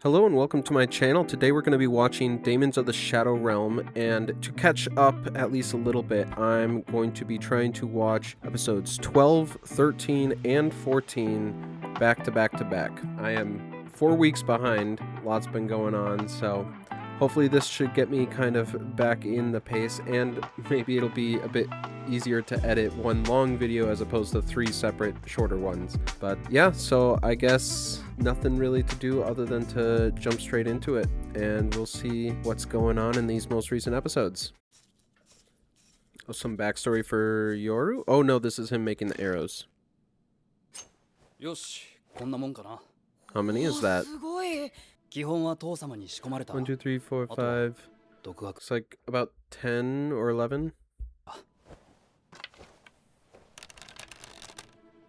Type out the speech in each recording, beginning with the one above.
Hello and welcome to my channel. Today we're going to be watching Daemons of the Shadow Realm, and to catch up at least a little bit, I'm going to be trying to watch episodes 12, 13, and 14 back to back to back. I am 4 weeks behind. Lots been going on, so hopefully this should get me kind of back in the pace, and maybe it'll be a bit easier to edit one long video as opposed to 3 separate shorter ones. But yeah, so I guess nothing really to do other than to jump straight into it, and we'll see what's going on in these most recent episodes. Oh, some backstory for Yoru? Oh no, this is him making the arrows. How many is that? 1, 2, 3, 4, 5. Looks like about 10 or 11.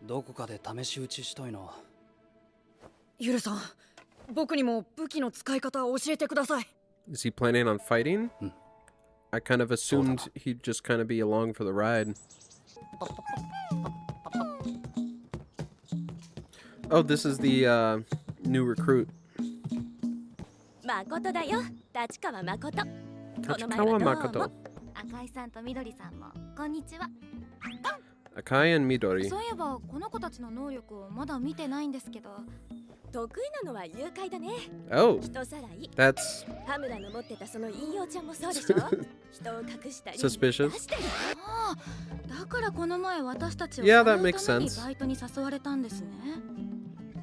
どこかで試し撃ちしたいな。ゆるさん、僕にも武器の使い方を教えてください。 Is he planning on fighting? I kind of assumed he'd just kind of be along for the ride. Oh, this is the new recruit. Makoto だよ。Tachikawa Makoto. Tachikawa Makoto. 赤井さんとみどりさんもこんにちは。 Akai and Midori. そういえばこの子たちの能力をまだ見てないんですけど。得意なのは誘拐だね。 Oh, 人さらい。 that's 羽村の持ってたその引用ちゃんもそうでしょ。人を隠したり。 suspicious. ああ、だからこの前私たちを Yeah, そ that の makes ために sense. バイトに誘われたんですね。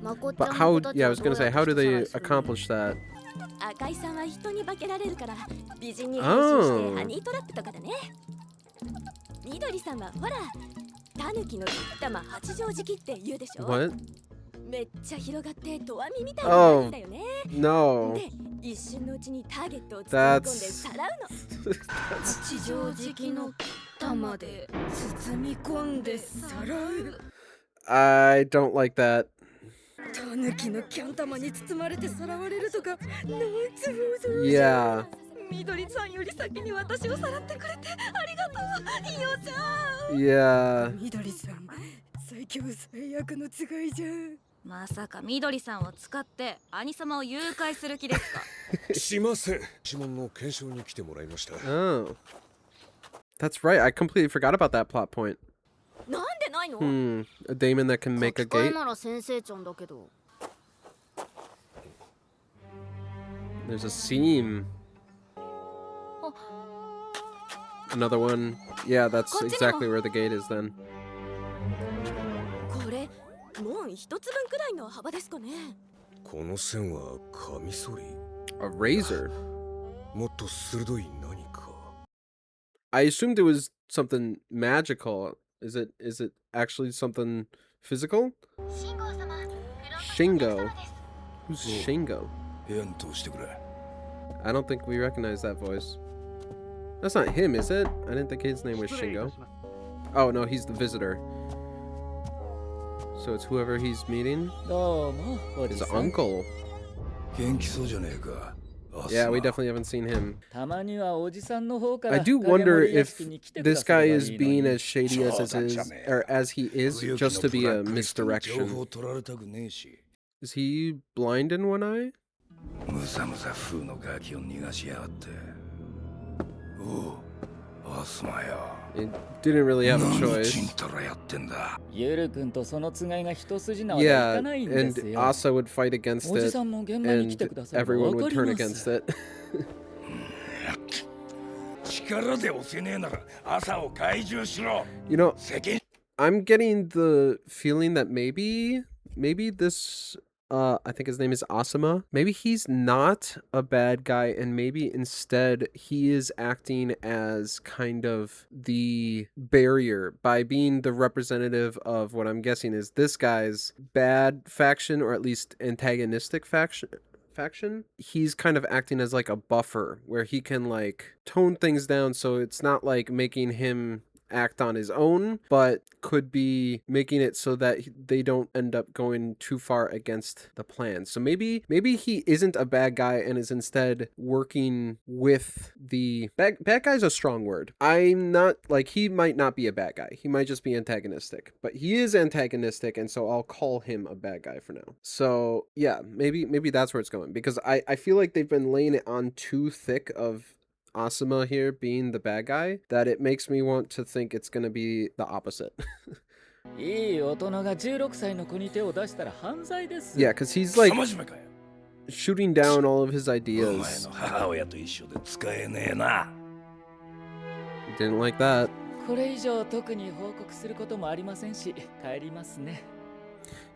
But how, yeah, I was gonna say, how do they accomplish that? 赤井さんは人に化けられるから美人に変身してハニートラップとかだね。みどりさんはほら、タヌキの玉八丈敷きって言うでしょ。 What? めっちゃ広がってとわみみたいな感じだよね。 No. で、一瞬のうちにターゲットを包み込んでさらうの。地上敷きの玉で包み込んでさらう。 I don't like that. タヌキのキャン玉に包まれてさらわれるとか、なんつう恐ろしい。 Yeah. みどりさんより先に私をさらってくれてありがとう、ひよちゃん。 Yeah. みどりさん、最強最悪のつがいじゃん。まさかみどりさんを使って兄様を誘拐する気ですか？しません。指紋の検証に来てもらいました。 Oh. That's right. I completely forgot about that plot point. なんでないの？ A daemon that can make a gate. なら先生ちゃんだけど。 There's a seam. Another one. Yeah, that's exactly where the gate is then. これ門一つ分くらいの幅ですかね。この線はカミソリ。 A razor. もっと鋭い何か。 I assumed it was something magical. Is it actually something physical? Shingo. Who's Shingo? 部屋に通してくれ。 I don't think we recognize that voice. That's not him, is it? I didn't think his name was Shingo. Oh no, he's the visitor. So it's whoever he's meeting? His uncle. 元気そうじゃねえか。 Yeah, we definitely haven't seen him. たまにはおじさんの方から I do 影 wonder 森屋 if 敷に来てくだ this され guy ば is いいの being に as shady as he is, just to be a 情 misdirection. 報取られたくねえし。 Is he blind in one eye? むさむさ風のガキを逃がしやがって。おう、アスマよ。 It didn't really have a 何 choice. ちんたらやってんだ。ゆるくんとそのつがいが一筋縄ではい Yeah, かないんで and すよ。 Asa would fight against おじ it, さんも現場に来 and てくだされば everyone わ would かり turn ま against す。 it. 力で押せねえなら朝を懐柔しろ。 You know, 責 I'm getting the feeling that maybe this I think his name is Asuma. Maybe he's not a bad guy, and maybe instead he is acting as kind of the barrier by being the representative of what I'm guessing is this guy's bad faction, or at least antagonistic faction. He's kind of acting as like a buffer where he can like tone things down so it's not like making him act on his own, but could be making it so that they don't end up going too far against the plan. So maybe he isn't a bad guy and is instead working with the bad guy is a strong word. I'm not like, he might not be a bad guy. He might just be antagonistic, but he is antagonistic, and so I'll call him a bad guy for now. So yeah, maybe that's where it's going, because I feel like they've been laying it on too thick of Asuma here being the bad guy, that it makes me want to think it's going to be the opposite. Yeah, because he's like shooting down all of his ideas. Didn't like that.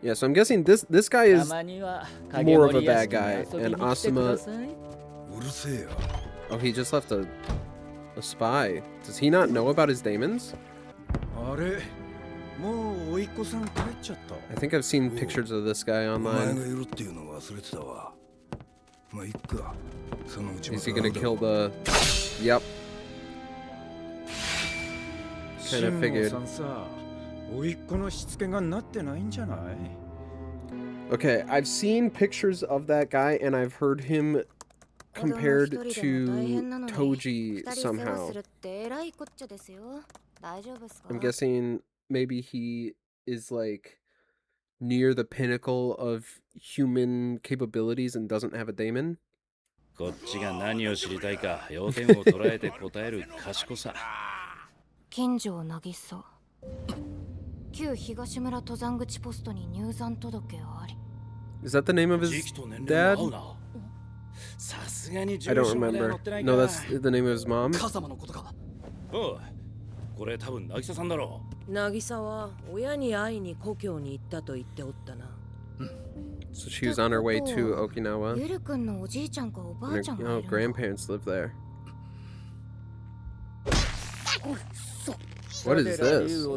Yeah, so I'm guessing this guy is more of a bad guy, and Asuma... Oh, he just left a spy. Does he not know about his Daemons? I think I've seen pictures of this guy online. Is he gonna kill the... Yep. Kind of figured. Okay, I've seen pictures of that guy, and I've heard him compared to Toji somehow. I'm guessing maybe he is like near the pinnacle of human capabilities and doesn't have a daemon. Is that the name of his dad? I don't remember. No, that's the name of his mom. So she was on her way to Okinawa. And her grandparents live there. What is this?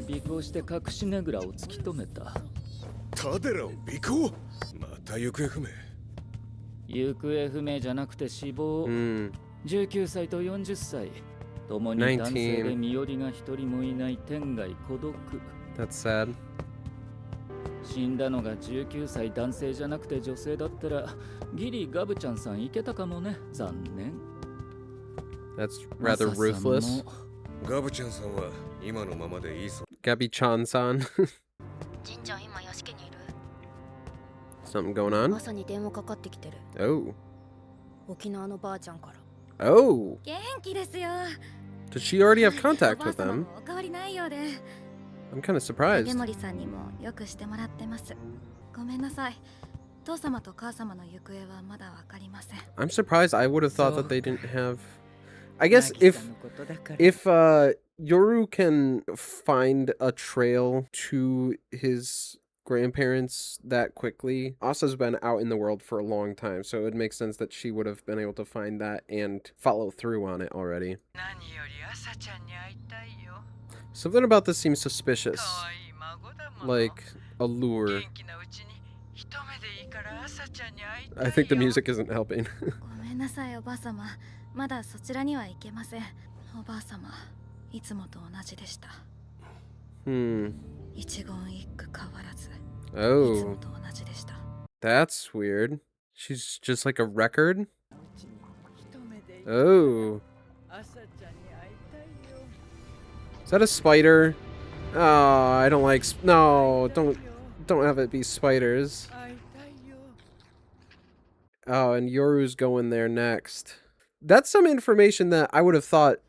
Mm. 19歳と40歳共に男性で身寄りが一人もいない天涯孤独 That's sad. 死んだのが19歳男性じゃなくて女性だったらギリガブちゃんさんいけたかもね残念 That's rather ruthless. ガブちゃんさんは今のままでいいそう Gabi-chan-san. Something going on? Oh. Oh. Does she already have contact with them? I'm kind of surprised. I'm surprised. I would have thought that they didn't have... I guess if Yoru can find a trail to his grandparents that quickly, Asa's been out in the world for a long time, so it would make sense that she would have been able to find that and follow through on it already. Something about this seems suspicious. Like a lure. I think the music isn't helping. Hmm. Oh. That's weird. She's just like a record? Oh. Is that a spider? Oh, I don't like... No, don't have it be spiders. Oh, and Yoru's going there next. That's some information that I would have thought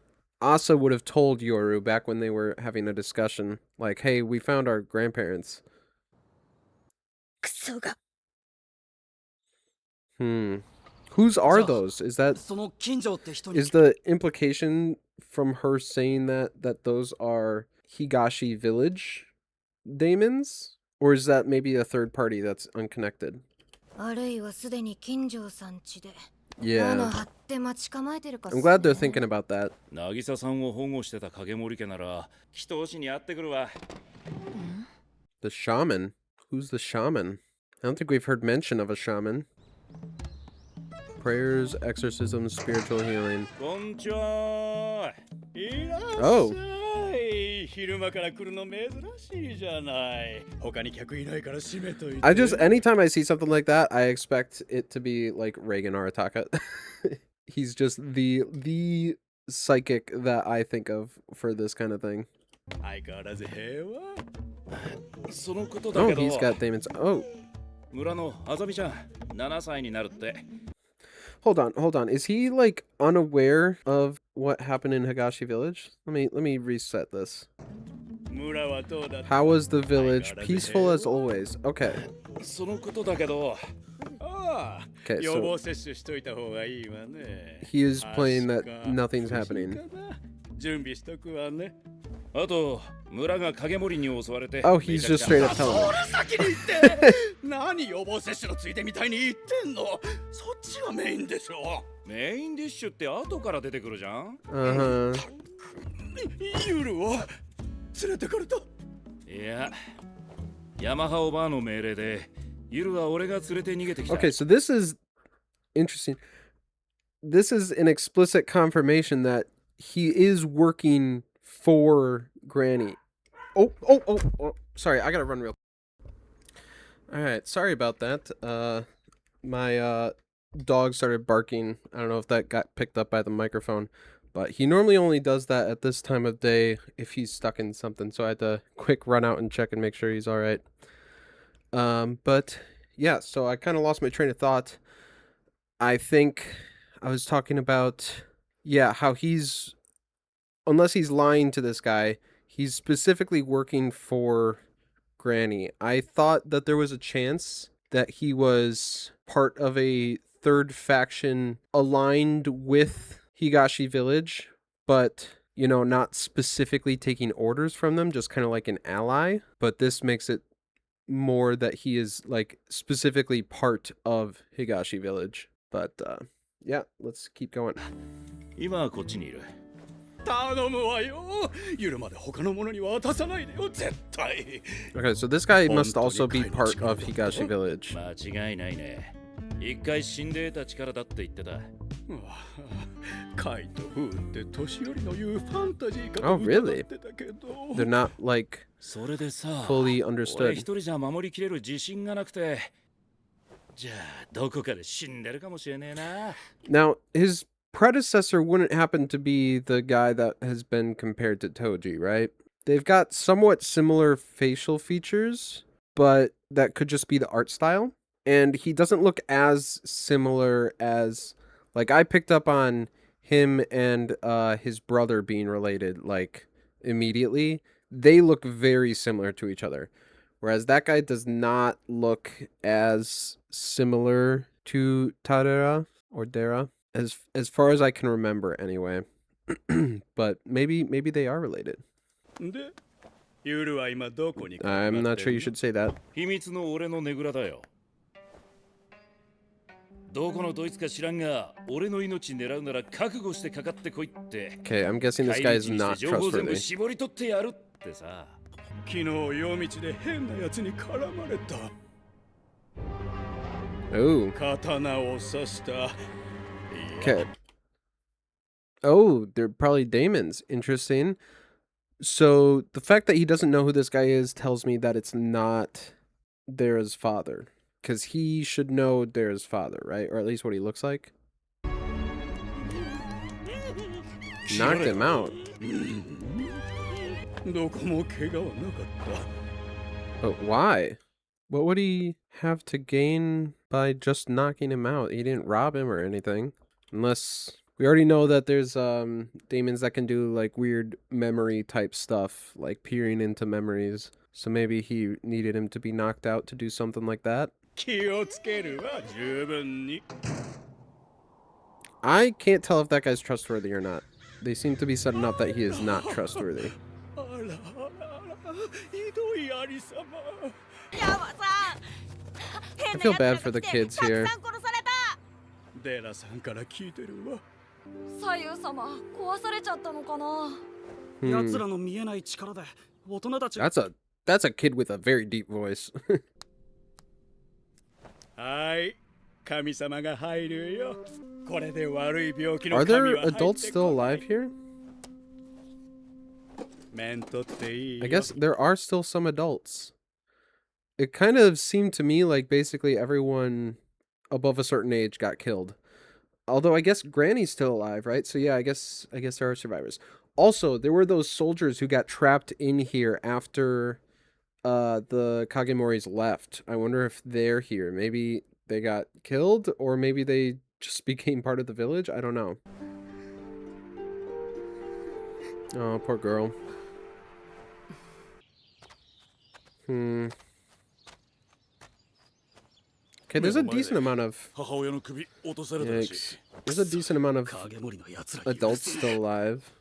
Asa would have told Yoru back when they were having a discussion. Like, hey, we found our grandparents. Whose are those? Is the implication from her saying that those are Higashi village Daemons? Or is that maybe a third party that's unconnected? Yeah. I'm glad they're thinking about that. The shaman? Who's the shaman? I don't think we've heard mention of a shaman. Prayers, exorcisms, spiritual healing. Oh. I just, anytime I see something like that, I expect it to be like Reagan Arataka. He's just the psychic that I think of for this kind of thing. Oh, he's got Daemons. Oh. Hold on. Is he like unaware of what happened in Higashi village? Let me reset this. How was the village? Peaceful as always. Okay. Okay, so he is playing that nothing's happening. Oh, he's just straight up telling me. Okay, so this is interesting. This is an explicit confirmation that he is working for Granny. Oh, sorry, I gotta run real. Alright, sorry about that. My dog started barking. I don't know if that got picked up by the microphone, but he normally only does that at this time of day if he's stuck in something, so I had to quick run out and check and make sure he's alright. But yeah, so I kind of lost my train of thought. I think I was talking about, yeah, how he's, unless he's lying to this guy, he's specifically working for Granny. I thought that there was a chance that he was part of a third faction aligned with Higashi village, but, you know, not specifically taking orders from them, just kind of like an ally. But this makes it more that he is like specifically part of Higashi village. But yeah, let's keep going. Okay, so this guy must also be part of Higashi village. Oh, really? They're not like fully understood. Now, his predecessor wouldn't happen to be the guy that has been compared to Toji, right? They've got somewhat similar facial features, but that could just be the art style. And he doesn't look as similar as, like, I picked up on him and his brother being related, like, immediately. They look very similar to each other. Whereas that guy does not look as similar to Dera or Dera, as far as I can remember anyway. But maybe they are related. I'm not sure you should say that. Okay, I'm guessing this guy is not trustworthy. Oh. Okay. Oh, they're probably Daemons. Interesting. So the fact that he doesn't know who this guy is tells me that it's not Dera's father. Because he should know Dera's father, right? Or at least what he looks like. Knocked him out. But why? What would he have to gain by just knocking him out? He didn't rob him or anything. Unless we already know that there's Daemons that can do like weird memory type stuff, like peering into memories. So maybe he needed him to be knocked out to do something like that. I can't tell if that guy's trustworthy or not. They seem to be setting up that he is not trustworthy. I feel bad for the kids here. That's a kid with a very deep voice. Are there adults still alive here? I guess there are still some adults. It kind of seemed to me like basically everyone above a certain age got killed. Although I guess Granny's still alive, right? So yeah, I guess there are survivors. Also, there were those soldiers who got trapped in here after the Kagemoris left. I wonder if they're here. Maybe they got killed, or maybe they just became part of the village. I don't know. Oh, poor girl. Okay, there's a decent amount of... Yikes. There's a decent amount of adults still alive.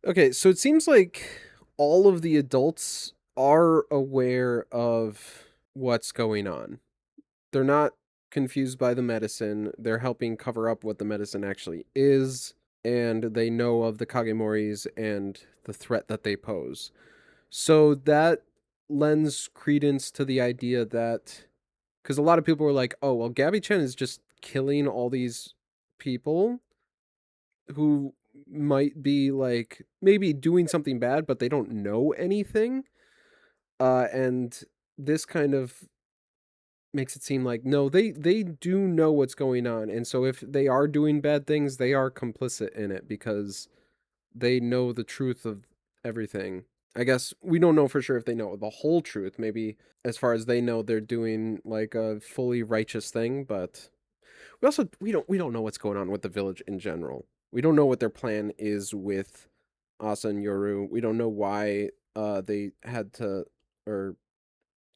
Okay, so it seems like all of the adults are aware of what's going on. They're not confused by the medicine. They're helping cover up what the medicine actually is, and they know of the Kagemoris and the threat that they pose. So that lends credence to the idea that, because a lot of people were like, oh, well, Gabby-chan is just killing all these people who might be like maybe doing something bad, but they don't know anything. And this kind of makes it seem like, no, they do know what's going on. And so if they are doing bad things, they are complicit in it because they know the truth of everything. I guess we don't know for sure if they know the whole truth. Maybe as far as they know, they're doing like a fully righteous thing, but we don't know what's going on with the village in general. We don't know what their plan is with Asa and Yuru. We don't know why they had to, or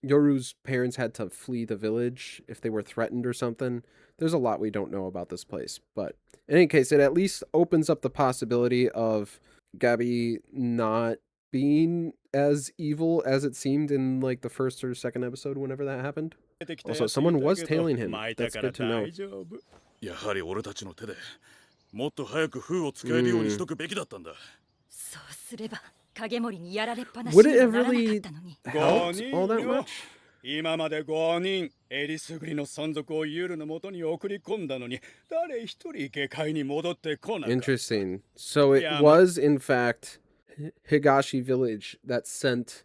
Yoru's parents had to flee the village, if they were threatened or something. There's a lot we don't know about this place. But in any case, it at least opens up the possibility of Gabby not being as evil as it seemed in like the first or second episode, whenever that happened. Also, someone was tailing him. That's good to know. Would it have really helped all that much? 今まで5人えりすぐりの山賊をユールの元に送り込んだのに誰一人下界に戻ってこなかった。 Interesting. So it was in fact Higashi village that sent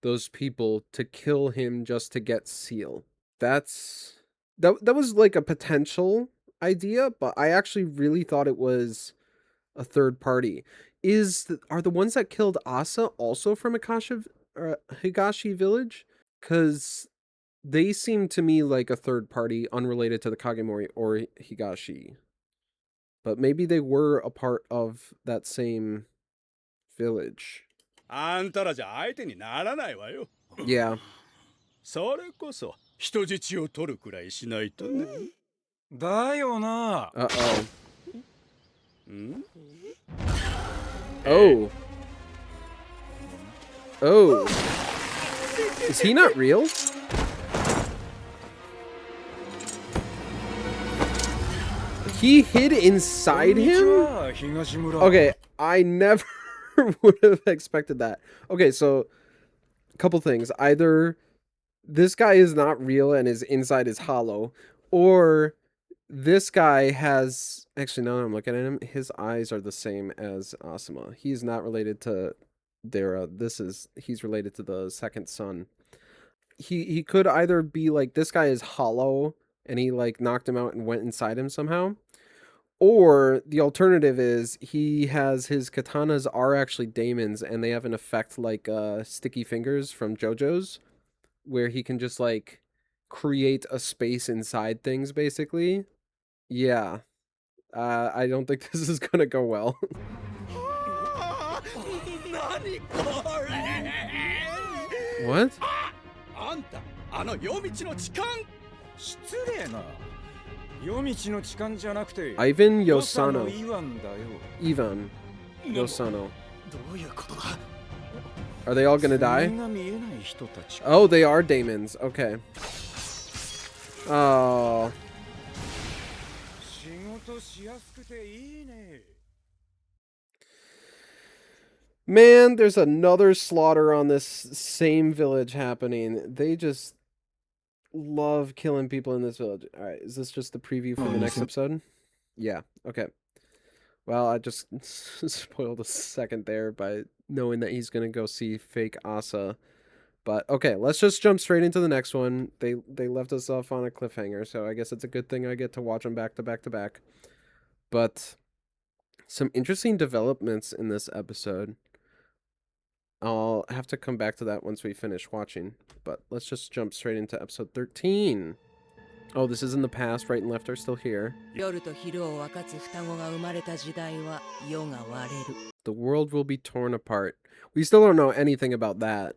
those people to kill him just to get Seal. That was like a potential idea, but I actually really thought it was a third party. Are the ones that killed Asa also from Higashi village? Because they seem to me like a third party unrelated to the Kagemori or Higashi. But maybe they were a part of that same village. あんたらじゃ相手にならないわよ。 Yeah. それこそ人質を取るくらいしないとね。だよな。Uh-oh. Oh. Oh. Is he not real? He hid inside him? Okay, I never would have expected that. Okay, so a couple things. Either this guy is not real and his inside is hollow, or this guy has... Actually, now that I'm looking at him, his eyes are the same as Asuma. He's not related to Dera. He's related to the second son. He could either be like, this guy is hollow and he like knocked him out and went inside him somehow, or the alternative is his katanas are actually Daemons and they have an effect like sticky fingers from JoJo's, where he can just like create a space inside things basically. Yeah. I don't think this is gonna go well. What? Ivan Yosano. Ivan Yosano. Are they all gonna die? Oh, they are Daemons. Okay. Oh. Man, there's another slaughter on this same village happening. They just love killing people in this village. All right, is this just the preview for the next episode? Yeah, okay. Well, I just spoiled a second there by knowing that he's going to go see fake Asa. But okay, let's just jump straight into the next one. They left us off on a cliffhanger, so I guess it's a good thing I get to watch them back to back to back. But some interesting developments in this episode. I'll have to come back to that once we finish watching. But let's just jump straight into episode 13. Oh, this is in the past. Right and left are still here. The world will be torn apart. We still don't know anything about that.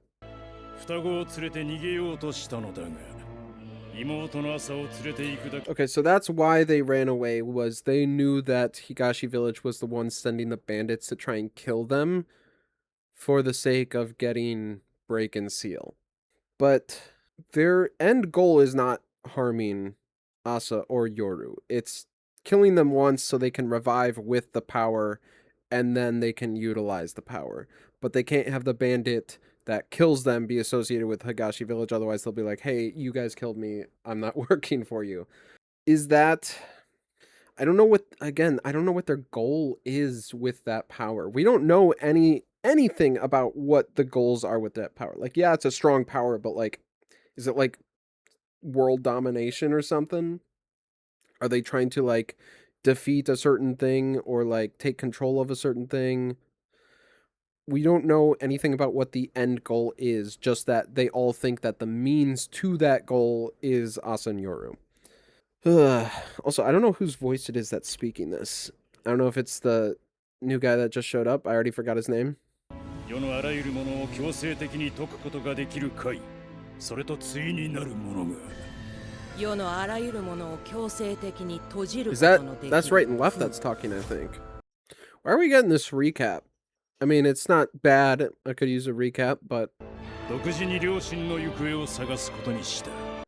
Okay, so that's why they ran away, was they knew that Higashi village was the one sending the bandits to try and kill them for the sake of getting break and seal. But their end goal is not harming Asa or Yoru. It's killing them once so they can revive with the power and then they can utilize the power. But they can't have the bandit that kills them be associated with Higashi village, otherwise they'll be like, hey, you guys killed me, I'm not working for you. Is that... I don't know what their goal is with that power. We don't know anything about what the goals are with that power. Like, yeah, it's a strong power, but like, is it like world domination or something? Are they trying to like defeat a certain thing or like take control of a certain thing? We don't know anything about what the end goal is, just that they all think that the means to that goal is Asa and Yuru. Also, I don't know whose voice it is that's speaking this. I don't know if it's the new guy that just showed up. I already forgot his name. Is that's right and left that's talking, I think. Why are we getting this recap? I mean, it's not bad. I could use a recap, but...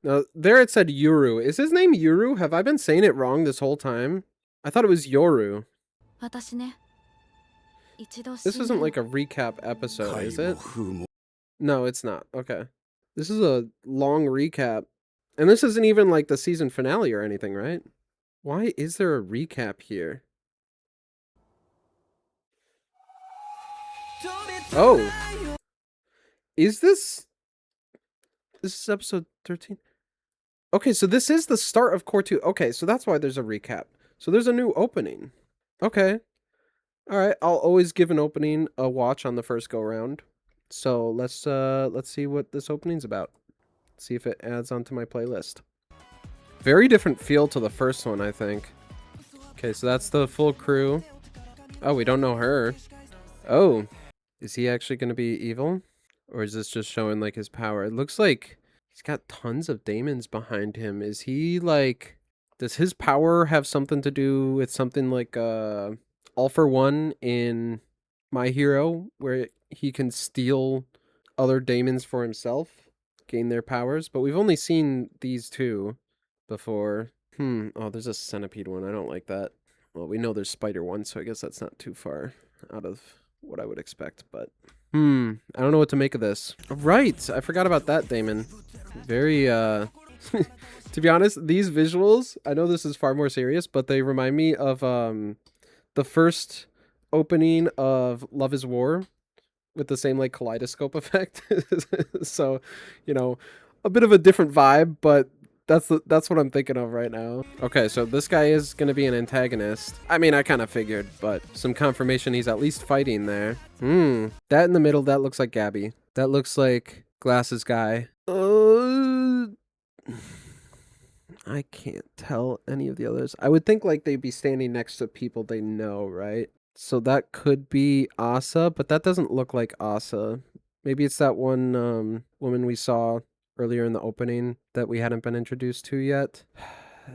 Now, there it said Yuru. Is his name Yuru? Have I been saying it wrong this whole time? I thought it was Yoru. This isn't like a recap episode, is it? No, it's not. Okay. This is a long recap. And this isn't even like the season finale or anything, right? Why is there a recap here? Oh. Is this... This is episode 13? Okay, so this is the start of Core 2. Okay, so that's why there's a recap. So there's a new opening. Okay. Alright, I'll always give an opening a watch on the first go-round. So let's see what this opening's about. See if it adds onto my playlist. Very different feel to the first one, I think. Okay, so that's the full crew. Oh, we don't know her. Oh. Is he actually going to be evil? Or is this just showing, like, his power? It looks like he's got tons of Daemons behind him. Is he, like... Does his power have something to do with something like, All for One in My Hero? Where he can steal other Daemons for himself? Gain their powers? But we've only seen these two before. Oh, there's a centipede one. I don't like that. Well, we know there's spider one, so I guess that's not too far out of what I would expect, but... I don't know what to make of this. Right, I forgot about that Daemon. Very, to be honest, these visuals, I know this is far more serious, but they remind me of, the first opening of Love is War with the same, like, kaleidoscope effect. So, you know, a bit of a different vibe, but that's what I'm thinking of right now. Okay, so this guy is going to be an antagonist. I mean, I kind of figured, but some confirmation he's at least fighting there. That in the middle, that looks like Gabby. That looks like Glasses guy. I can't tell any of the others. I would think like they'd be standing next to people they know, right? So that could be Asa, but that doesn't look like Asa. Maybe it's that one woman we saw earlier in the opening that we hadn't been introduced to yet.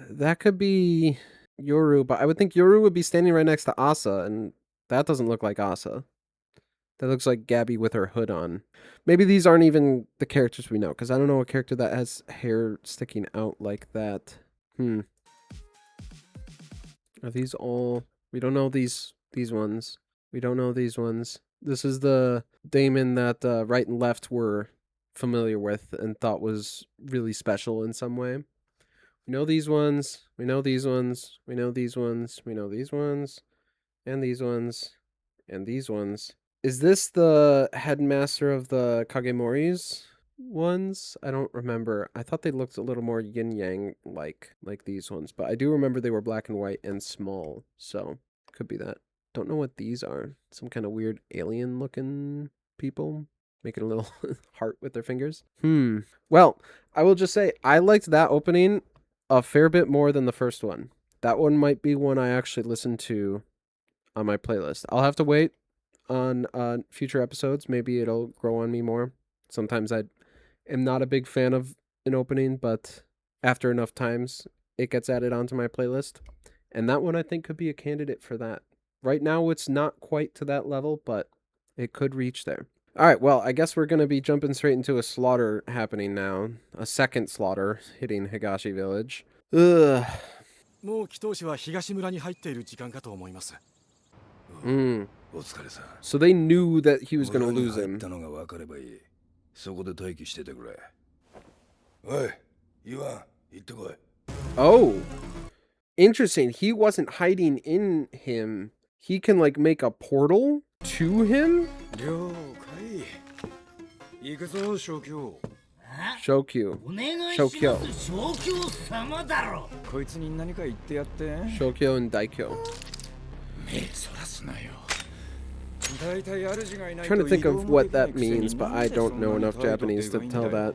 That could be Yoru, but I would think Yoru would be standing right next to Asa, and that doesn't look like Asa. That looks like Gabby with her hood on. Maybe these aren't even the characters we know, because I don't know a character that has hair sticking out like that. Are these all... We don't know these ones. We don't know these ones. This is the Daemon that right and left were familiar with and thought was really special in some way. We know these ones, we know these ones, we know these ones, we know these ones, and these ones, and these ones. Is this the headmaster of the Kagemori's ones? I don't remember. I thought they looked a little more yin-yang like these ones, but I do remember they were black and white and small, so could be that. Don't know what these are. Some kind of weird alien-looking people making a little heart with their fingers. Well, I will just say I liked that opening a fair bit more than the first one. That one might be one I actually listened to on my playlist. I'll have to wait on future episodes. Maybe it'll grow on me more. Sometimes I am not a big fan of an opening, but after enough times, it gets added onto my playlist. And that one I think could be a candidate for that. Right now, it's not quite to that level, but it could reach there. All right, well, I guess we're going to be jumping straight into a slaughter happening now. A second slaughter hitting Higashi Village. Ugh. So they knew that he was going to lose him. Oh. Interesting. He wasn't hiding in him. He can, like, make a portal to him? Shokyu. Shokyu and Daikyo. Trying to think of what that means, but I don't know enough Japanese to tell that.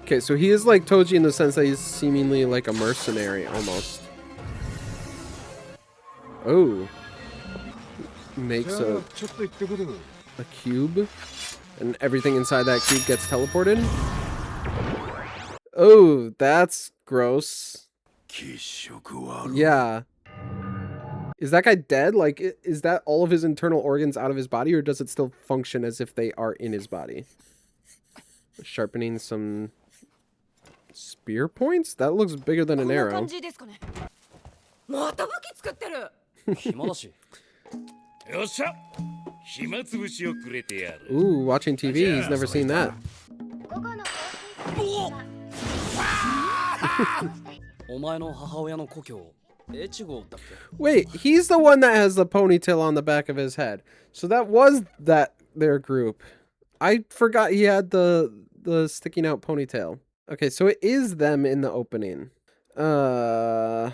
Okay, so he is like Toji in the sense that he's seemingly like a mercenary almost. Oh. Makes a cube, and everything inside that cube gets teleported. Oh, that's gross. Yeah. Is that guy dead? Like, is that all of his internal organs out of his body, or does it still function as if they are in his body? Sharpening some spear points? That looks bigger than an arrow. Ooh, watching TV, he's never seen that. Wait, he's the one that has the ponytail on the back of his head. So that was their group. I forgot he had the sticking out ponytail. Okay, so it is them in the opening. Do I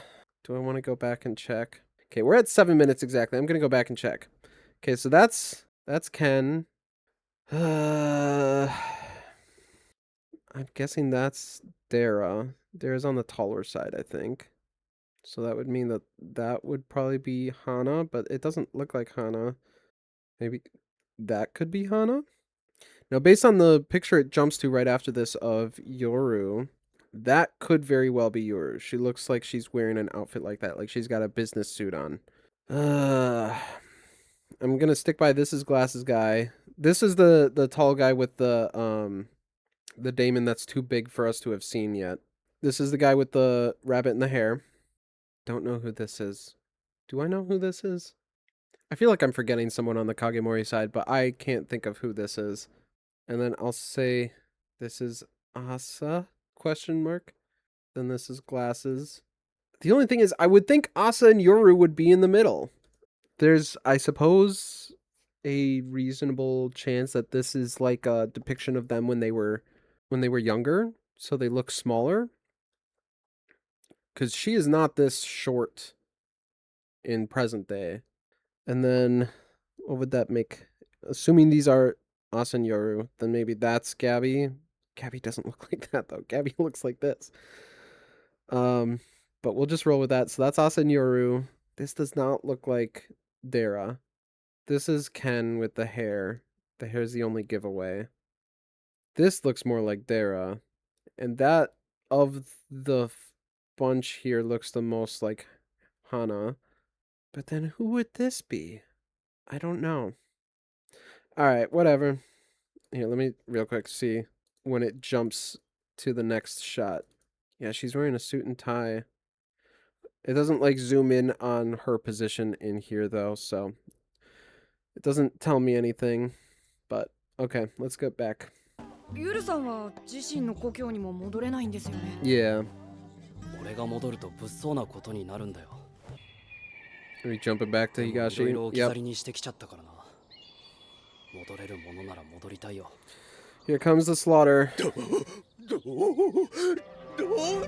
want to go back and check? Okay, we're at 7 minutes exactly. I'm gonna go back and check. Okay, so that's Ken. I'm guessing that's Dera. Dera's on the taller side, I think. So that would mean that would probably be Hana, but it doesn't look like Hana. Maybe that could be Hana? Now, based on the picture it jumps to right after this of Yoru, that could very well be Yoru. She looks like she's wearing an outfit like that, like she's got a business suit on. I'm gonna stick by this is Glasses guy. This is the tall guy with the daemon that's too big for us to have seen yet. This is the guy with the rabbit in the hair. Don't know who this is. Do I know who this is? I feel like I'm forgetting someone on the Kagemori side, but I can't think of who this is. And then I'll say this is Asa, ? Then this is Glasses. The only thing is, I would think Asa and Yuru would be in the middle. There's, I suppose, a reasonable chance that this is like a depiction of them when they were younger, so they look smaller. Because she is not this short in present day. And then, what would that make? Assuming these are Asa and Yuru, then maybe that's Gabby. Gabby doesn't look like that, though. Gabby looks like this. But we'll just roll with that. So that's Asa and Yuru. This does not look like Dera. This is Ken with the hair. The hair's the only giveaway. This looks more like Dera. And that of the bunch here looks the most like Hana. But then who would this be? I don't know. Alright, whatever. Here, let me real quick see when it jumps to the next shot. Yeah, she's wearing a suit and tie. It doesn't like zoom in on her position in here though, so It doesn't tell me anything, but okay, let's get back. ユルさんは自身の故郷にも戻れないんですよね。 Yeah. 俺が戻ると物騒なことになるんだよ。 Are we jumping back to いろい Higashi? ろ置き去 Yep. りにしてきちゃったからな。戻れるものなら戻りたいよ。 Here comes the slaughter. どう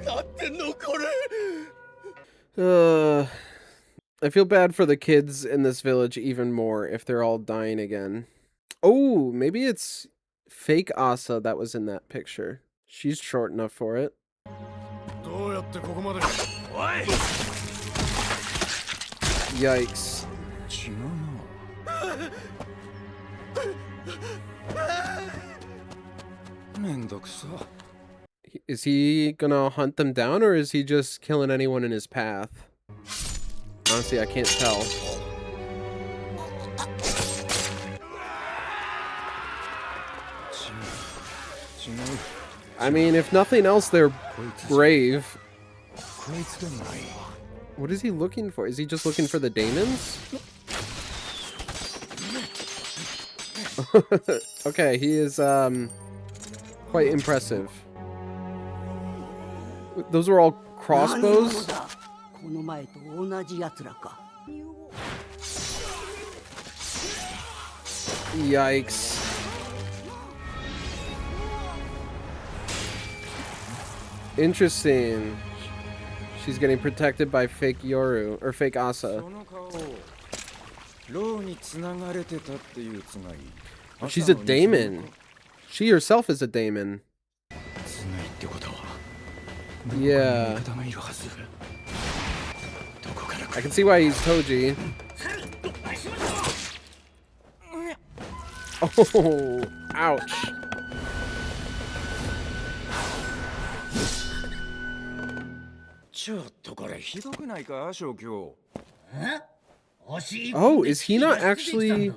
なってんのこれ。 I feel bad for the kids in this village even more if they're all dying again. Oh, maybe it's fake Asa that was in that picture. She's short enough for it. どうやってここまで。おい。 Yikes. 違うな。めんどくさ。 Is he gonna hunt them down or is he just killing anyone in his path? Honestly, I can't tell. I mean, if nothing else, they're brave. What is he looking for? Is he just looking for the Daemons? Okay, he is quite impressive. Those are all crossbows? Yikes. Interesting. She's getting protected by fake Yoru, or fake Asa. She's a daemon. She herself is a daemon. Yeah. I can see why he's Toji. Oh, ouch. Oh, is he not actually...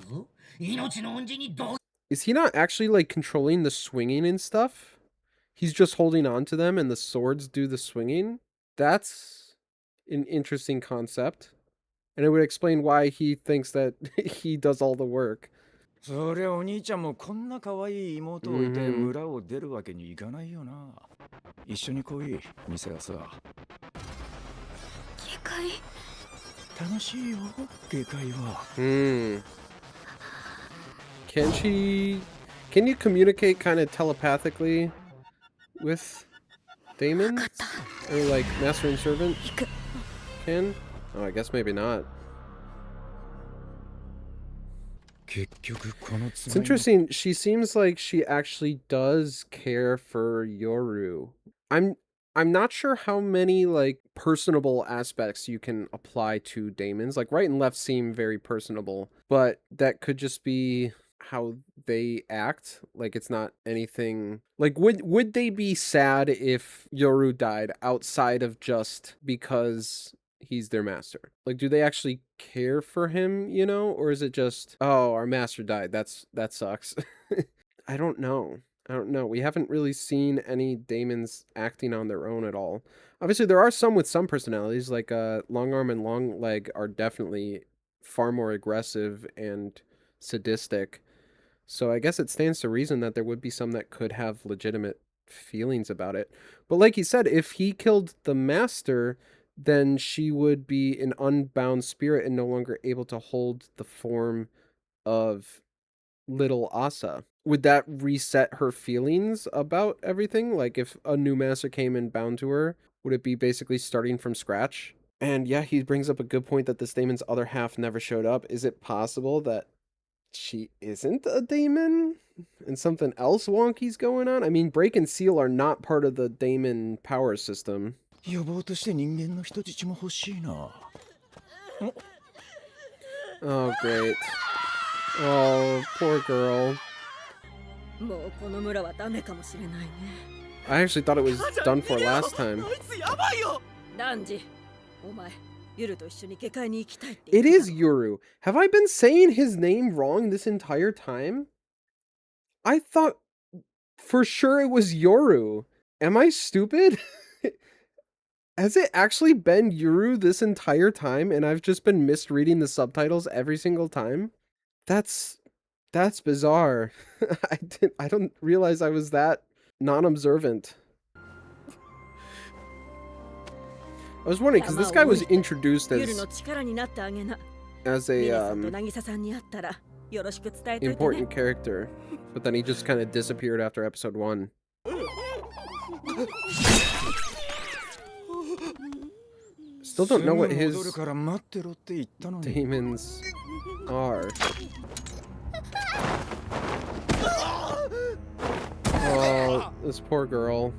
Is he not actually, like, controlling the swinging and stuff? He's just holding on to them and the swords do the swinging? That's an interesting concept. And it would explain why he thinks that he does all the work. そりゃお兄ちゃんもこんな可愛い妹を置いて村を出るわけにいかないよな。一緒に来い、店はさ。下界。楽しいよ、下界は。Can you communicate kind of telepathically with Daemons? Or like master and servant? Can? Oh, I guess maybe not. It's interesting. She seems like she actually does care for Yoru. I'm not sure how many like personable aspects you can apply to Daemons. Like right and left seem very personable, but that could just be how they act. Like it's not anything like would they be sad if Yoru died outside of just because he's their master? Like do they actually care for him, you know, or is it just, oh, our master died, that sucks? I don't know. We haven't really seen any Daemons acting on their own at all. Obviously there are some with some personalities, like Long Arm and Long Leg are definitely far more aggressive and sadistic. So I guess it stands to reason that there would be some that could have legitimate feelings about it. But like he said, if he killed the master, then she would be an unbound spirit and no longer able to hold the form of little Asa. Would that reset her feelings about everything? Like if a new master came and bound to her, would it be basically starting from scratch? And yeah, he brings up a good point that this Daemon's other half never showed up. Is it possible that she isn't a Daemon and something else wonky's going on? I mean, Break and Seal are not part of the Daemon power system. Oh, great. Oh, poor girl. I actually thought it was done for last time. It is Yuru. Have I been saying his name wrong this entire time? I thought for sure it was Yoru. Am I stupid? Has it actually been Yuru this entire time and I've just been misreading the subtitles every single time? That's bizarre. I don't realize I was that non-observant. I was wondering because this guy was introduced as a important character, but then he just kind of disappeared after episode 1. Still don't know what his demons are. Oh, this poor girl.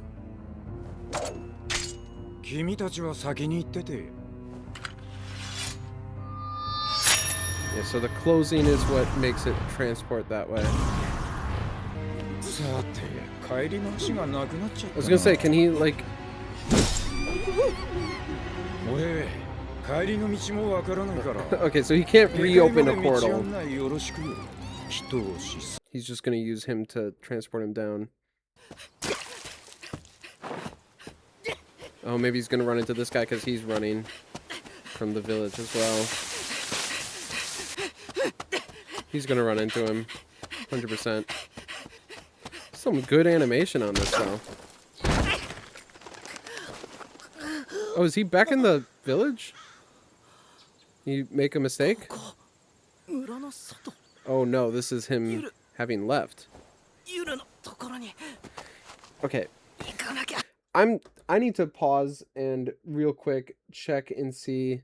Yeah, so the closing is what makes it transport that way. I was gonna say, can he like... Okay, so he can't reopen a portal. He's just gonna use him to transport him down. Oh, maybe he's gonna run into this guy because he's running from the village as well. He's gonna run into him, 100%. Some good animation on this though. Oh, is he back in the village? You make a mistake? Oh no, this is him having left. Okay. I need to pause and real quick check and see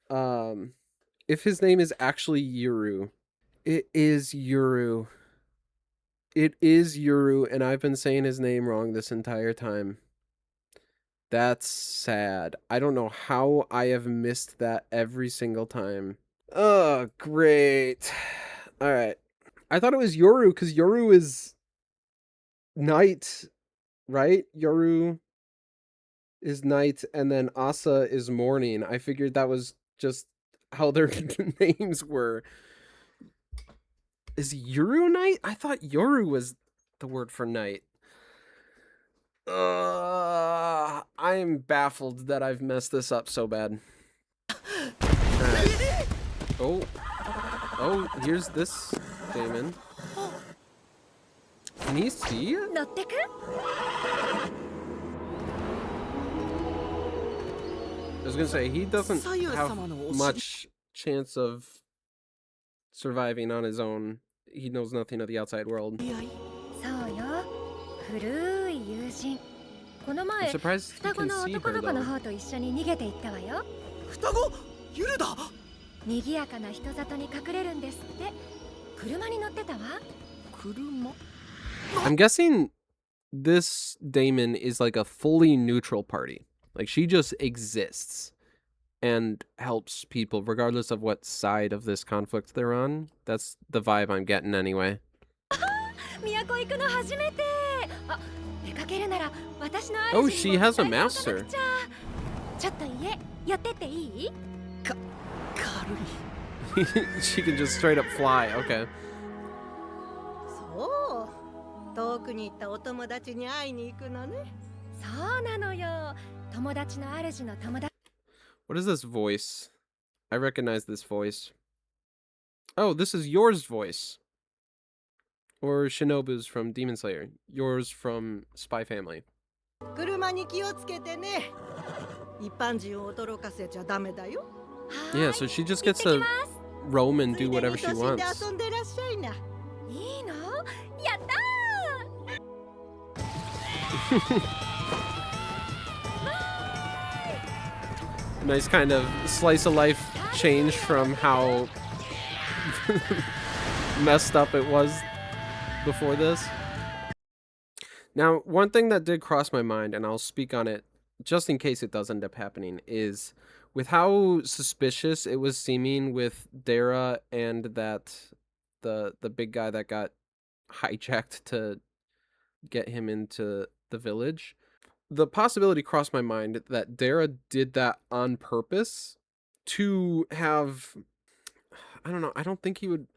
if his name is actually Yuru. It is Yuru. It is Yuru, and I've been saying his name wrong this entire time. That's sad. I don't know how I have missed that every single time. Oh, great. All right. I thought it was Yoru because Yoru is night, right? Yoru is night, and then Asa is morning. I figured that was just how their names were. Is Yoru night? I thought Yoru was the word for night. I'm baffled that I've messed this up so bad. Right. Oh, here's this Damon. Can he see it? I was gonna say, he doesn't have much chance of surviving on his own. He knows nothing of the outside world. I'm surprised he can see her though. I'm guessing this Daemon is like a fully neutral party. Like she just exists and helps people regardless of what side of this conflict they're on. That's the vibe I'm getting anyway. Oh, she has a master. She can just straight up fly, okay. What is this voice? I recognize this voice. Oh, this is yours voice. Or Shinobu's from Demon Slayer. Yours from Spy Family. Yeah, so she just gets to roam and do whatever she wants. Nice kind of slice of life change from how messed up it was before this. Now, one thing that did cross my mind, and I'll speak on it just in case it does end up happening, is with how suspicious it was seeming with Dera and that the big guy that got hijacked to get him into the village. The possibility crossed my mind that Dera did that on purpose to have, I don't know, I don't think he would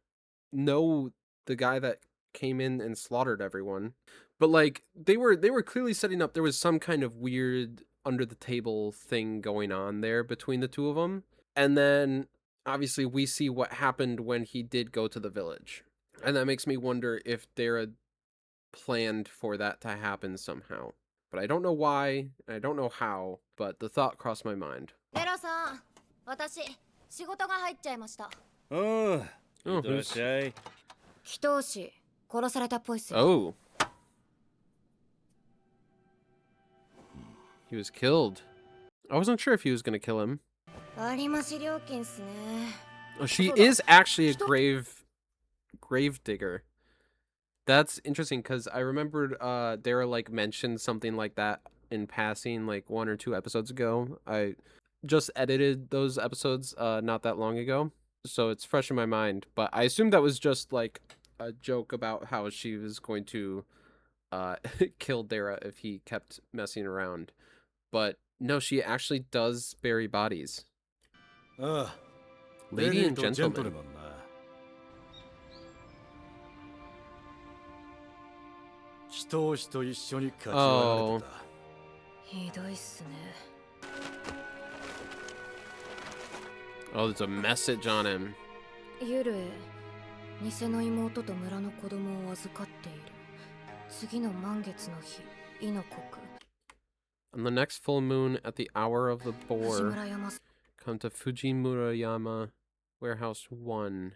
know the guy that came in and slaughtered everyone. But like they were clearly setting up there was some kind of weird under the table thing going on there between the two of them. And then obviously we see what happened when he did go to the village. And that makes me wonder if Dera planned for that to happen somehow. But I don't know why, and I don't know how, but the thought crossed my mind. デラさん、私仕事が入っちゃいました。Oh, いってらっしゃい。祈祷師殺されたっぽいっすよ。 oh. He was killed. I wasn't sure if he was going to kill him. 割増料金っすね。 Oh, she is actually a grave digger. That's interesting because I remembered Dera like mentioned something like that in passing like 1 or 2 episodes ago. I just edited those episodes not that long ago, so it's fresh in my mind. But I assumed that was just like a joke about how she was going to kill Dera if he kept messing around. But no, she actually does bury bodies. Lady and gentleman. Oh. ひどいっすね。 Oh, there's a message on him. ユルへ偽の妹と村の子供を預かっている。次の満月の日、イノ国。 On the next full moon at the hour of the 藤 boar, 村山。 come to Fujimurayama Warehouse 1.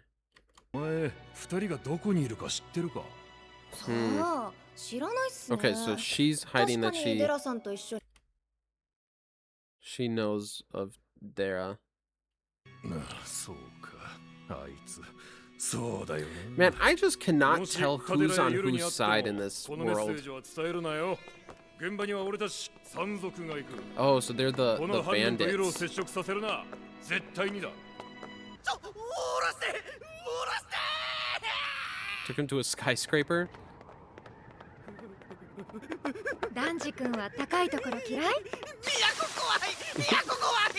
お前、2人がどこにいるか知ってるか？さあ、知らないっすね。 Okay, so she's hiding 確 that かにデ she ラさんと一緒に。 knows of Dera. そうか。あいつ。そうだよな。 Man, I just cannot tell who's on whose side in this world. Oh, so they're the bandits. Took him to a skyscraper? ダンジ君は高いところ嫌い？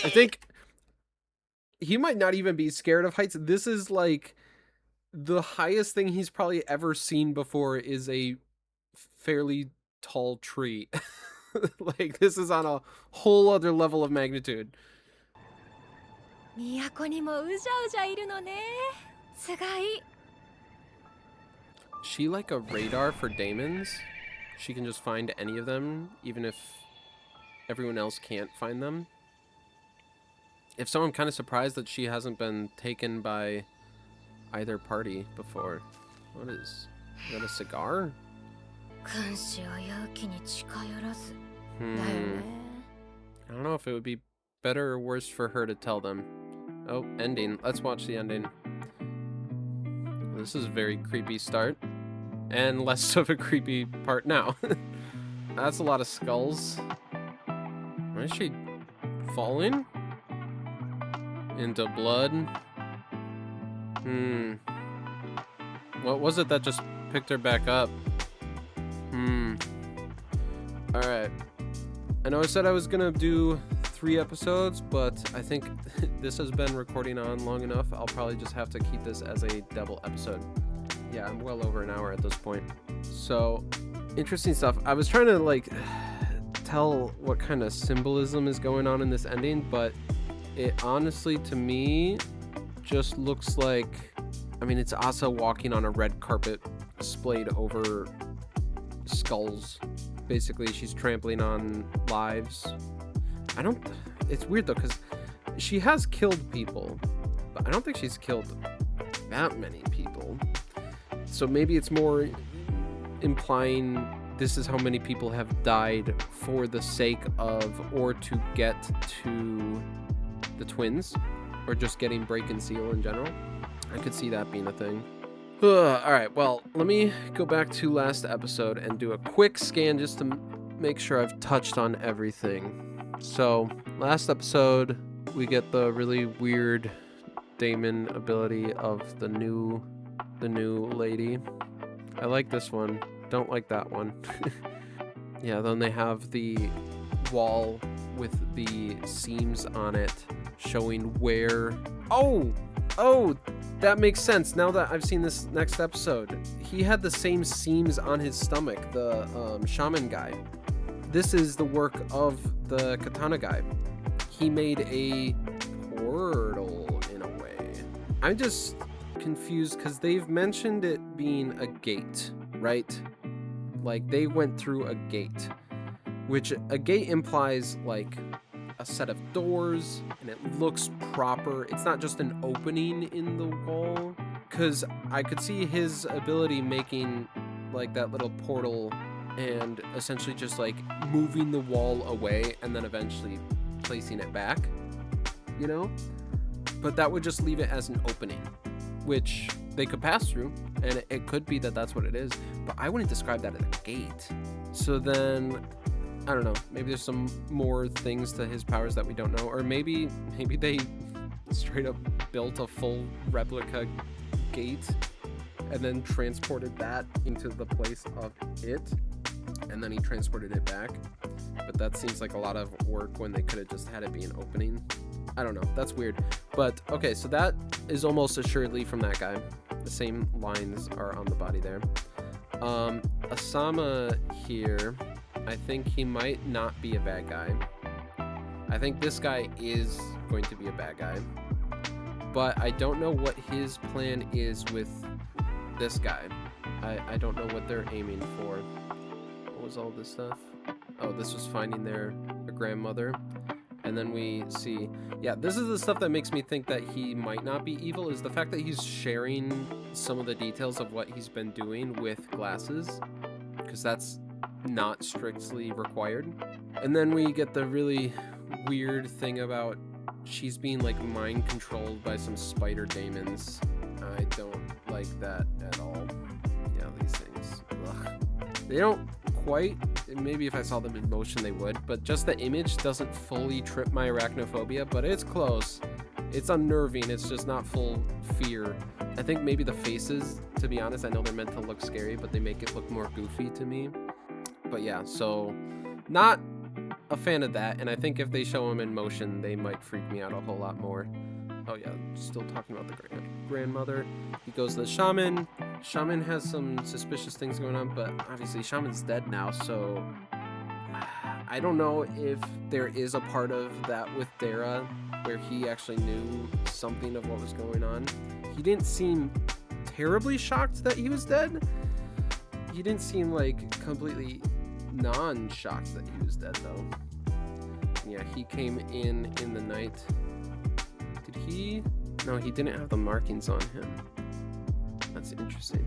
I think he might not even be scared of heights. This is like the highest thing he's probably ever seen before is a fairly tall tree. Like this is on a whole other level of magnitude. 都にもうじゃうじゃいるのね。つがい。 She like a radar for Daemons? She can just find any of them, even if everyone else can't find them? If so, I'm kind of surprised that she hasn't been taken by either party before. What is that, a cigar? 君子危うきに近寄らず。 Hmm. だよね。 I don't know if it would be better or worse for her to tell them. Oh, ending. Let's watch the ending. This is a very creepy start. And less of a creepy part now. That's a lot of skulls. Why is she falling? Into blood? What was it that just picked her back up? Alright. I know I said I was gonna do 3 episodes, but I think this has been recording on long enough. I'll probably just have to keep this as a double episode. Yeah, I'm well over an hour at this point. So, interesting stuff. I was trying to like tell what kind of symbolism is going on in this ending, but it honestly to me just looks like, I mean, it's Asa walking on a red carpet splayed over skulls. Basically, she's trampling on lives. It's weird though, because she has killed people, but I don't think she's killed that many people. So maybe it's more implying this is how many people have died for the sake of, or to get to the twins, or just getting break and seal in general. I could see that being a thing. Alright, well, let me go back to last episode and do a quick scan just to make sure I've touched on everything. So, last episode, we get the really weird Daemon ability of the new lady. I like this one. Don't like that one. Yeah, then they have the wall with the seams on it showing where... Oh, that makes sense now that I've seen this next episode. He had the same seams on his stomach, the Shaman guy. This is the work of the katana guy. He made a portal in a way. I'm just confused because they've mentioned it being a gate, right? Like they went through a gate, which a gate implies like a set of doors and it looks proper. It's not just an opening in the wall, because I could see his ability making like that little portal and essentially just like moving the wall away and then eventually placing it back, you know? But that would just leave it as an opening, which they could pass through, and it could be that that's what it is, but I wouldn't describe that as a gate. So then, I don't know, maybe there's some more things to his powers that we don't know, or maybe they straight up built a full replica gate and then transported that into the place of it, and then he transported it back. But that seems like a lot of work when they could have just had it be an opening. I don't know, that's weird. But okay, so that is almost assuredly from that guy. The same lines are on the body there. Asama here, I think he might not be a bad guy. I think this guy is going to be a bad guy, but I don't know what his plan is with this guy. I don't know what they're aiming for. What was all this stuff? Oh, this was finding their grandmother. And then we see, yeah, this is the stuff that makes me think that he might not be evil, is the fact that he's sharing some of the details of what he's been doing with glasses, because that's not strictly required. And then we get the really weird thing about she's being like mind controlled by some spider daemons. I don't like that at all. Yeah, these things. Ugh. They don't quite, maybe if I saw them in motion they would, but just the image doesn't fully trip my arachnophobia, but it's close. It's unnerving, it's just not full fear. I think maybe the faces, to be honest, I know they're meant to look scary, but they make it look more goofy to me. But yeah, so not a fan of that, and I think if they show them in motion, they might freak me out a whole lot more. Oh yeah, still talking about the grandmother. He goes to the Shaman. Shaman has some suspicious things going on, but obviously Shaman's dead now, so I don't know if there is a part of that with Dera where he actually knew something of what was going on. He didn't seem terribly shocked that he was dead. He didn't seem like completely non-shocked that he was dead though. Yeah, he came in the night. Did he? No, he didn't have the markings on him. That's interesting.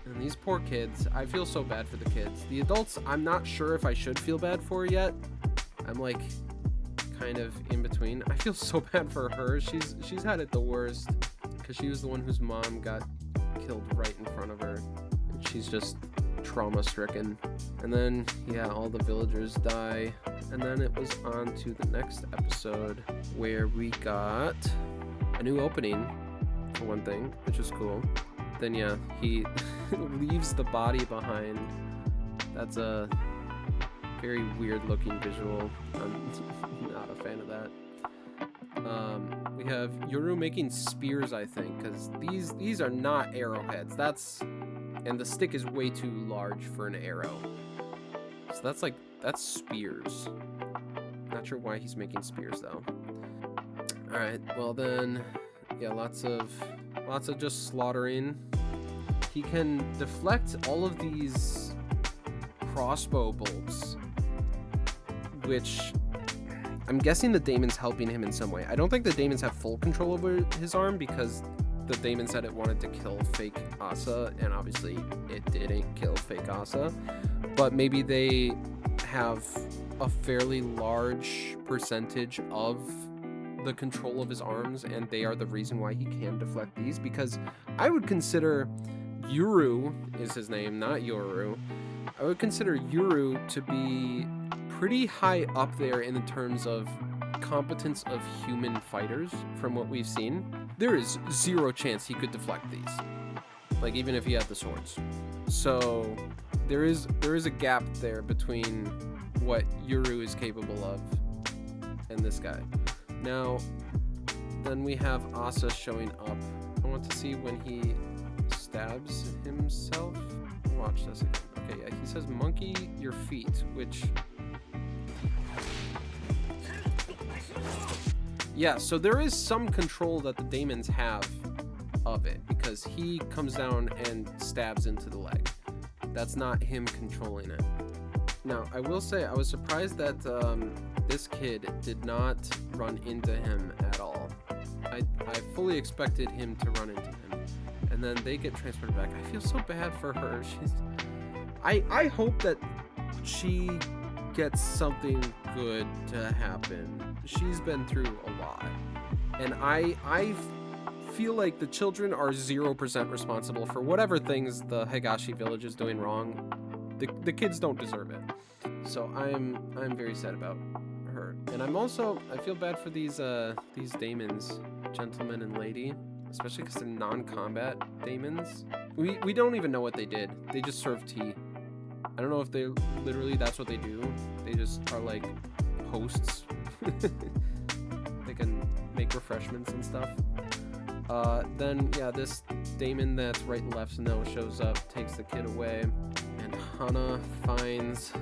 And these poor kids, I feel so bad for the kids. The adults, I'm not sure if I should feel bad for yet. I'm like kind of in between. I feel so bad for her. She's had it the worst because she was the one whose mom got killed right in front of her, and she's just trauma stricken. And then yeah, all the villagers die, and then it was on to the next episode where we got a new opening for one thing, which is cool. Then yeah, he leaves the body behind. That's a very weird looking visual. I'm not a fan of that. We have Yuru making spears, I think, because these are not arrowheads. And the stick is way too large for an arrow. So that's spears. Not sure why he's making spears though. All right, well then, yeah, lots of just slaughtering. He can deflect all of these crossbow bolts, which I'm guessing the Daemons helping him in some way. I don't think the Daemons have full control over his arm because the Daemon said it wanted to kill fake Asa, and obviously it didn't kill fake Asa. But maybe they have a fairly large percentage of the control of his arms, and they are the reason why he can deflect these, because I would consider Yuru is his name, not Yoru. I would consider Yuru to be pretty high up there in the terms of competence of human fighters from what we've seen. There is zero chance he could deflect these, like even if he had the swords. So there is a gap there between what Yuru is capable of and this guy. Now, then we have Asa showing up. I want to see when he stabs himself. Watch this again. Okay, yeah, he says monkey your feet, which... Yeah, so there is some control that the Daemons have because he comes down and stabs into the leg. That's not him controlling it. Now, I will say I was surprised that this kid did not run into him at all. I fully expected him to run into him. And then they get transported back. I feel so bad for her. I hope that she gets something good to happen. She's been through a lot. And I feel like the children are 0% responsible for whatever things the Higashi village is doing wrong. The kids don't deserve it. So I'm very sad about her. And I feel bad for these Daemons, gentleman and lady, especially because they're non-combat Daemons. We don't even know what they did. They just serve tea. I don't know if that's what they do. They just are like hosts. They can make refreshments and stuff. Then this Daemon that's right and left now shows up, takes the kid away, and Hana finds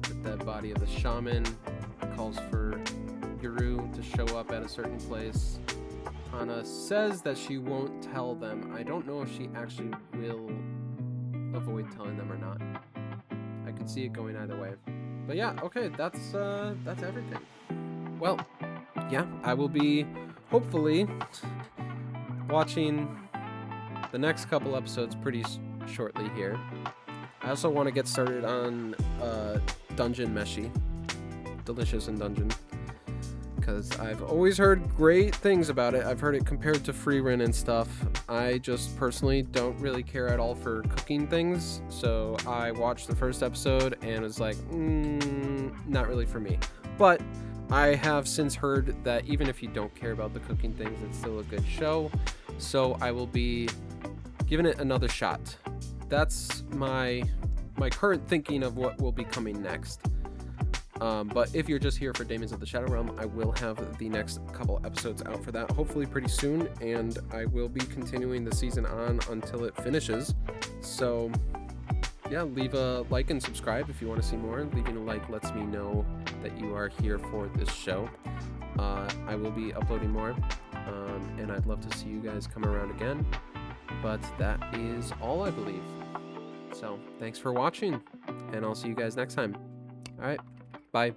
the dead body of the shaman, calls for Yuru to show up at a certain place. Hana says that she won't tell them. I don't know if she actually will avoid telling them or not. I could see it going either way. But yeah, okay, that's everything. Well, yeah, I will be hopefully watching the next couple episodes pretty shortly here. I also want to get started on Dungeon Meshi, Delicious in Dungeon, because I've always heard great things about it. I've heard it compared to Freerun and stuff. I just personally don't really care at all for cooking things, so I watched the first episode and was like, not really for me. But I have since heard that even if you don't care about the cooking things, it's still a good show, so I will be giving it another shot. That's my current thinking of what will be coming next. But if you're just here for Daemons of the Shadow Realm, I will have the next couple episodes out for that, hopefully pretty soon, and I will be continuing the season on until it finishes. So yeah, leave a like and subscribe if you want to see more. Leaving a like lets me know that you are here for this show. I will be uploading more, and I'd love to see you guys come around again. But that is all, I believe. So thanks for watching, and I'll see you guys next time. All right, bye.